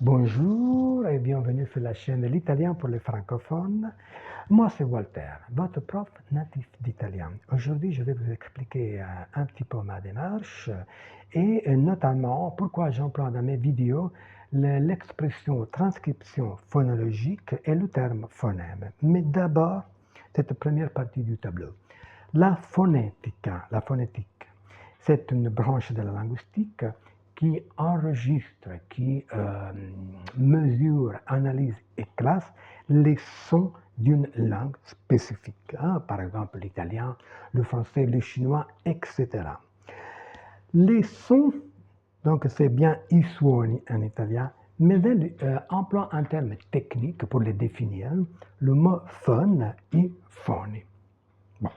Bonjour et bienvenue sur la chaîne de l'italien pour les francophones. Moi, c'est Walter, votre prof natif d'italien. Aujourd'hui, je vais vous expliquer un petit peu ma démarche et notamment pourquoi j'emploie dans mes vidéos l'expression transcription phonologique et le terme phonème. Mais d'abord, cette première partie du tableau. La phonétique, c'est une branche de la linguistique qui enregistre, qui mesure, analyse et classe les sons d'une langue spécifique. Par exemple, l'italien, le français, le chinois, etc. Les sons, donc c'est bien i suoni en italien, mais elle emploie un terme technique pour les définir, le mot phone, i phoni. Bon.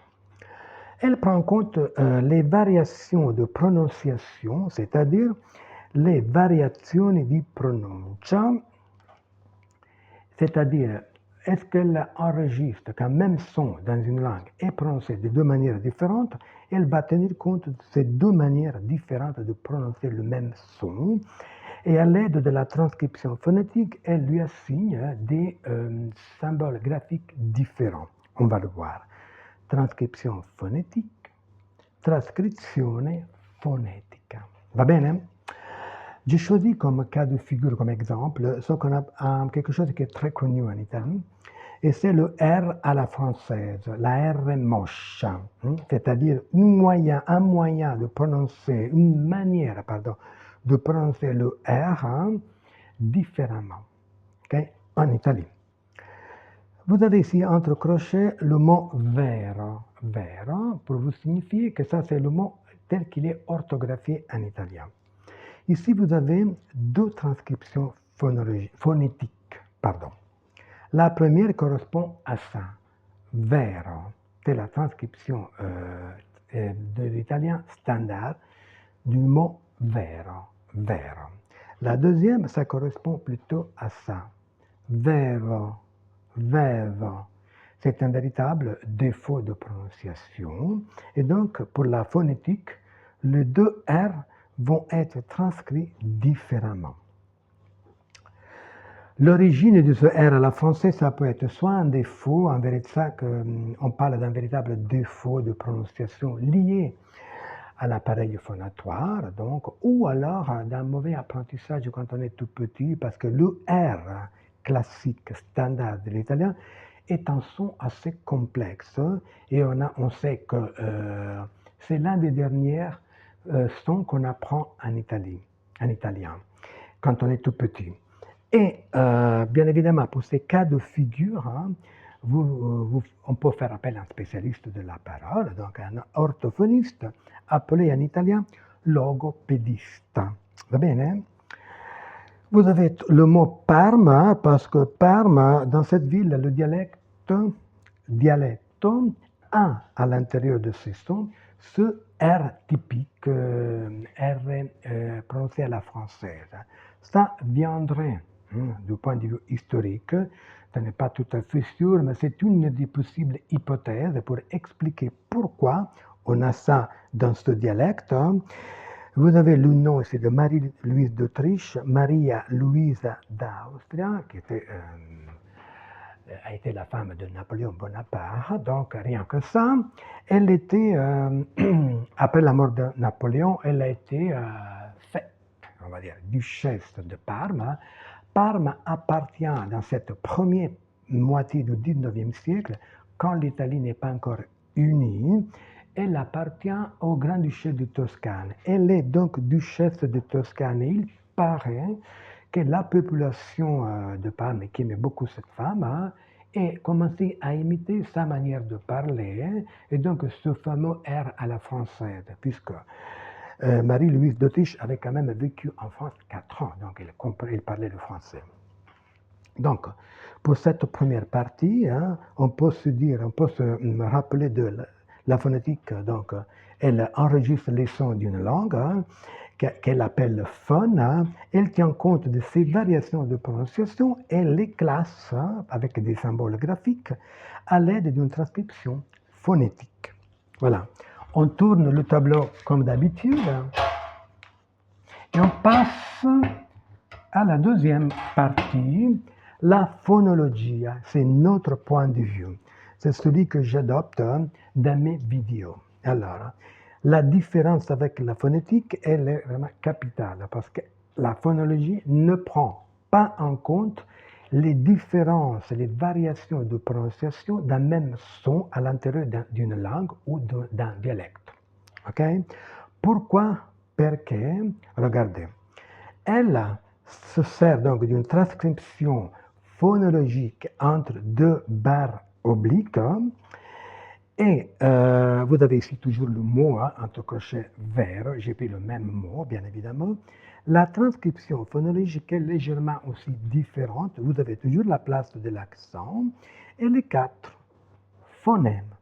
Elle prend en compte les variations de prononciation, c'est-à-dire le variazioni di pronuncia, c'est-à-dire est-ce qu'elle enregistre qu'un même son dans une langue est prononcé de deux manières différentes, elle va tenir compte de ces deux manières différentes de prononcer le même son, et à l'aide de la transcription phonétique, elle lui assigne des symboles graphiques différents. On va le voir. Transcrizione fonetica, trascrizione fonetica. Va bene? J'ai choisi comme cas de figure, comme exemple, ce qu'on a quelque chose qui est très connu en Italie, et c'est le R à la française, la R moscia, c'est-à-dire un moyen de prononcer, une manière, pardon, de prononcer le R différemment, okay, en Italie. Vous avez ici entre crochets le mot vero, vero, pour vous signifier que ça c'est le mot tel qu'il est orthographié en italien. Ici, vous avez deux transcriptions phonétiques. Pardon. La première correspond à ça, vero, c'est la transcription de l'italien standard du mot vero, vero. La deuxième, ça correspond plutôt à ça, vevo, vevo. C'est un véritable défaut de prononciation. Et donc, pour la phonétique, les deux R vont être transcrits différemment. L'origine de ce R à la française, ça peut être soit un défaut, en vérité, ça on parle d'un véritable défaut de prononciation lié à l'appareil phonatoire, donc, ou alors d'un mauvais apprentissage quand on est tout petit, parce que le R classique, standard de l'italien, est un son assez complexe, et on sait que c'est l'un des derniers sons qu'on apprend en italien, quand on est tout petit. Et bien évidemment, pour ces cas de figure, on peut faire appel à un spécialiste de la parole, donc un orthophoniste, appelé en italien logopédiste. Va bene? Vous avez le mot Parme, parce que Parme, dans cette ville, le dialecto a à l'intérieur de ces sons ce R typique, R prononcé à la française. Ça viendrait, du point de vue historique, ce n'est pas tout à fait sûr, mais c'est une des possibles hypothèses pour expliquer pourquoi on a ça dans ce dialecte. Vous avez le nom ici de Marie-Louise d'Autriche, Maria Luisa d'Austria, qui a été la femme de Napoléon Bonaparte, donc rien que ça. Elle était, après la mort de Napoléon, elle a été faite, on va dire, duchesse de Parme. Parme appartient dans cette première moitié du 19e siècle, quand l'Italie n'est pas encore unie, elle appartient au Grand-Duché de Toscane. Elle est donc duchesse de Toscane. Et il paraît que la population de Parme, qui aimait beaucoup cette femme, a commencé à imiter sa manière de parler, et donc ce fameux R à la française, puisque Marie-Louise d'Autriche avait quand même vécu en France 4 ans, donc elle parlait le français. Donc, pour cette première partie, on peut se rappeler de la phonétique. Donc, elle enregistre les sons d'une langue qu'elle appelle phone. Elle tient compte de ces variations de prononciation et les classe avec des symboles graphiques à l'aide d'une transcription phonétique. Voilà. On tourne le tableau comme d'habitude et on passe à la deuxième partie, la phonologie, c'est notre point de vue. C'est celui que j'adopte dans mes vidéos. Alors, la différence avec la phonétique, elle est vraiment capitale parce que la phonologie ne prend pas en compte les différences, les variations de prononciation d'un même son à l'intérieur d'une langue ou d'un dialecte. Ok? Pourquoi? Parce que, regardez, elle se sert donc d'une transcription phonologique entre deux barres obliques et vous avez ici toujours le mot entre crochets verts, j'ai pris le même mot bien évidemment. La transcription phonologique est légèrement aussi différente, vous avez toujours la place de l'accent et les 4 phonèmes.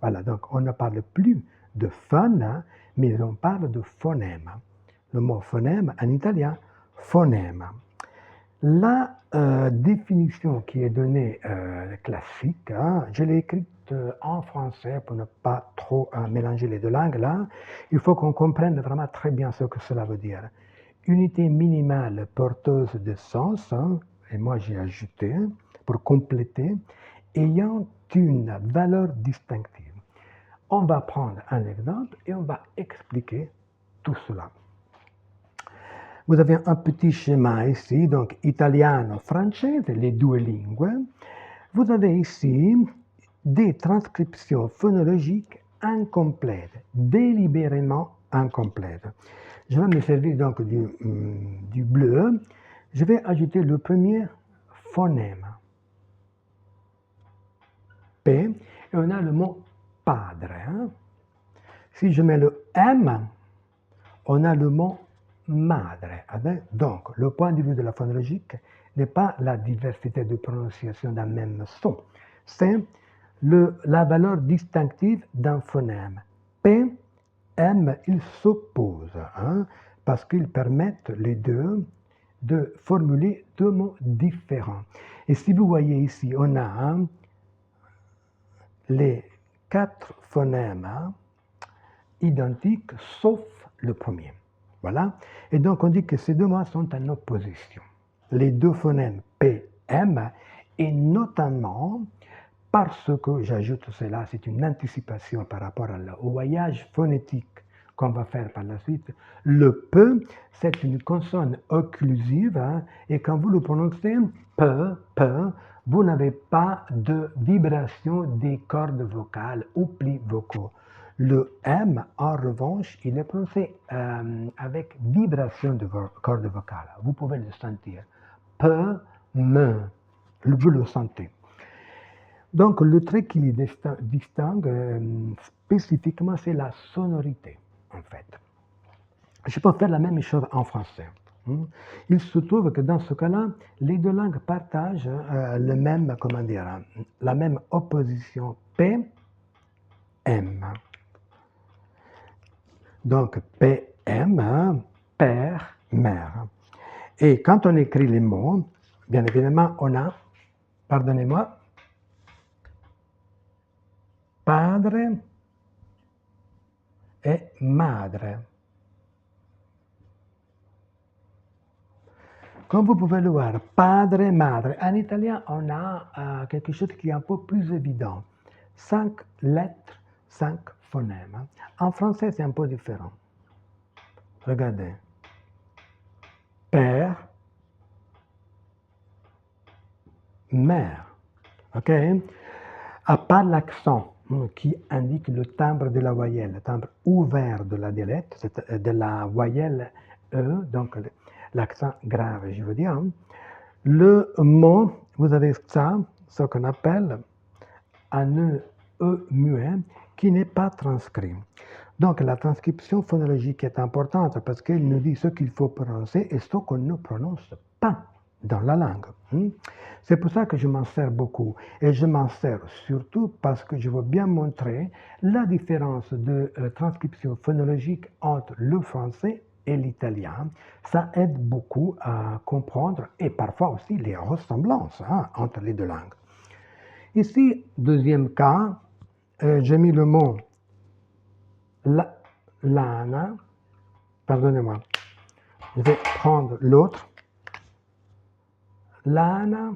Voilà, donc on ne parle plus de phone, mais on parle de phonème. Le mot phonème en italien, phonème. La définition qui est donnée classique, je l'ai écrite en français pour ne pas trop mélanger les deux langues là. Il faut qu'on comprenne vraiment très bien ce que cela veut dire. Unité minimale porteuse de sens, et moi j'ai ajouté pour compléter, ayant une valeur distinctive. On va prendre un exemple et on va expliquer tout cela. Vous avez un petit schéma ici, donc italiano, français, les deux langues. Vous avez ici des transcriptions phonologiques incomplètes, délibérément incomplètes. Je vais me servir donc du bleu. Je vais ajouter le premier phonème. P, et on a le mot padre. Si je mets le M, on a le mot madre. Donc, le point de vue de la phonologique n'est pas la diversité de prononciation d'un même son, c'est la valeur distinctive d'un phonème. P, M, ils s'opposent, parce qu'ils permettent les deux de formuler deux mots différents. Et si vous voyez ici, on a les 4 phonèmes identiques, sauf le premier. Voilà. Et donc, on dit que ces deux mots sont en opposition. Les deux phonèmes P, M, et notamment parce que, j'ajoute cela, c'est une anticipation par rapport au voyage phonétique qu'on va faire par la suite. Le P, c'est une consonne occlusive, et quand vous le prononcez, P, vous n'avez pas de vibration des cordes vocales ou plis vocaux. Le M, en revanche, il est prononcé avec vibration de cordes vocales. Vous pouvez le sentir. P, M, vous le sentez. Donc, le trait qui les distingue spécifiquement, c'est la sonorité, en fait. Je peux faire la même chose en français. Il se trouve que dans ce cas-là, les deux langues partagent le même, la même opposition P, M. Donc, PM, père, mère. Et quand on écrit les mots, bien évidemment, on a, pardonnez-moi, padre et madre. Comme vous pouvez le voir, padre, madre. En italien, on a quelque chose qui est un peu plus évident. 5 lettres, 5 phonèmes. En français, c'est un peu différent. Regardez. Père, mère. OK? À part l'accent qui indique le timbre de la voyelle, le timbre ouvert de la dialecte, de la voyelle E, donc l'accent grave, je veux dire. Le mot, vous avez ça, ce qu'on appelle un E muet qui n'est pas transcrit. Donc la transcription phonologique est importante parce qu'elle nous dit ce qu'il faut prononcer et ce qu'on ne prononce pas dans la langue. C'est pour ça que je m'en sers beaucoup. Et je m'en sers surtout parce que je veux bien montrer la différence de transcription phonologique entre le français et l'italien. Ça aide beaucoup à comprendre et parfois aussi les ressemblances entre les deux langues. Ici, deuxième cas, j'ai mis le mot lana. Pardonnez-moi. Je vais prendre l'autre. lana,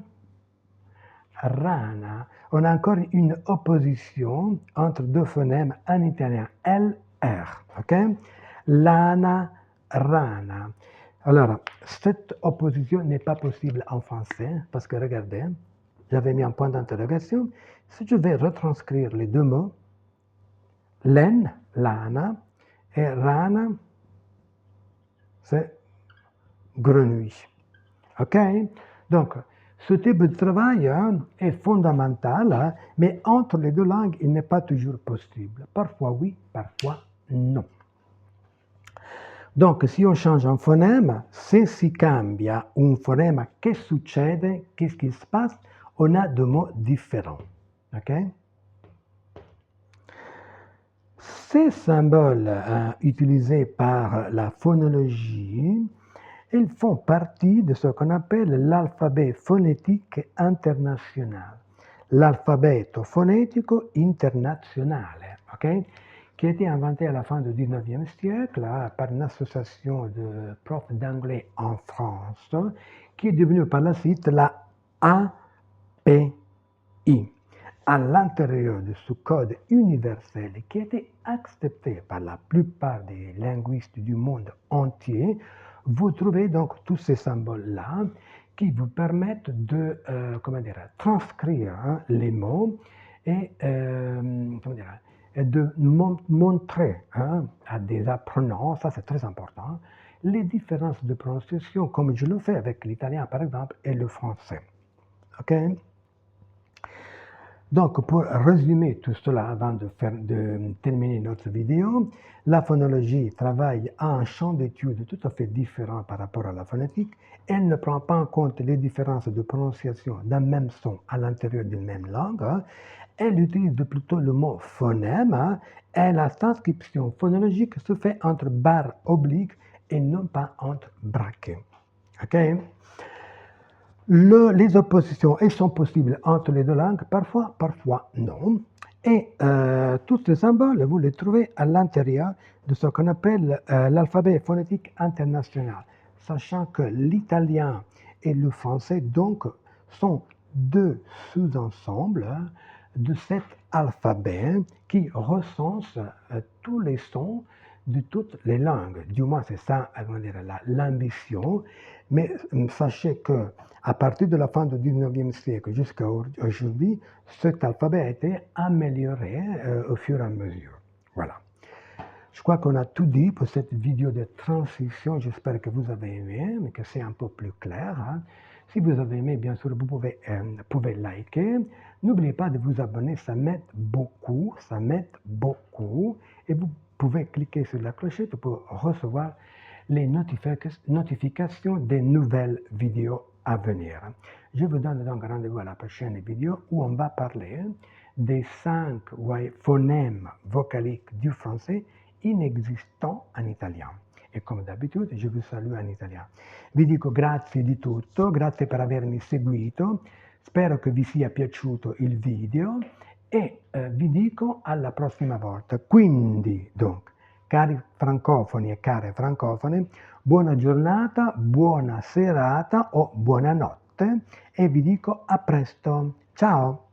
rana. On a encore une opposition entre deux phonèmes en italien, L, R. Ok? Lana, rana. Alors, cette opposition n'est pas possible en français parce que regardez, j'avais mis un point d'interrogation. Si je vais retranscrire les deux mots, laine, lana, et rana, c'est grenouille. Ok? Donc, ce type de travail est fondamental, mais entre les deux langues, il n'est pas toujours possible. Parfois oui, parfois non. Donc, si on change un phonème, se si cambia un phonème, che succede? Qu'est-ce qui se passe? On a deux mots différents. Ok? Ces symboles utilisés par la phonologie, ils font partie de ce qu'on appelle l'alphabet phonétique international. L'alfabeto fonetico internazionale, ok? Qui a été inventé à la fin du 19e siècle par une association de profs d'anglais en France, qui est devenue par la suite la API. À l'intérieur de ce code universel qui a été accepté par la plupart des linguistes du monde entier, vous trouvez donc tous ces symboles-là qui vous permettent de transcrire les mots et, et de montrer à des apprenants, ça c'est très important, les différences de prononciation comme je le fais avec l'italien par exemple et le français. Ok? Donc, pour résumer tout cela avant de terminer notre vidéo, la phonologie travaille à un champ d'étude tout à fait différent par rapport à la phonétique. Elle ne prend pas en compte les différences de prononciation d'un même son à l'intérieur d'une même langue. Elle utilise plutôt le mot phonème et la transcription phonologique se fait entre barres obliques et non pas entre braquets. Ok? Les oppositions, elles sont possibles entre les deux langues, parfois, parfois non. Et tous les symboles, vous les trouvez à l'intérieur de ce qu'on appelle l'alphabet phonétique international, sachant que l'italien et le français, donc, sont deux sous-ensembles de cet alphabet qui recense tous les sons de toutes les langues. Du moins, c'est ça l'ambition. Mais sachez que à partir de la fin du 19e siècle jusqu'à aujourd'hui, cet alphabet a été amélioré au fur et à mesure. Voilà. Je crois qu'on a tout dit pour cette vidéo de transition. J'espère que vous avez aimé, mais que c'est un peu plus clair. Si vous avez aimé, bien sûr, vous pouvez liker. N'oubliez pas de vous abonner, ça m'aide beaucoup, Et vous pouvez cliquer sur la clochette pour recevoir les notifications des nouvelles vidéos à venir. Je vous donne donc rendez-vous à la prochaine vidéo où on va parler des 5 phonèmes vocaliques du français inexistants en italien. E come d'abitudine je vi saluto in italiano. Vi dico grazie di tutto, grazie per avermi seguito, spero che vi sia piaciuto il video e vi dico alla prossima volta. Quindi, donc, cari francofoni e care francofone, buona giornata, buona serata o buonanotte e vi dico a presto. Ciao!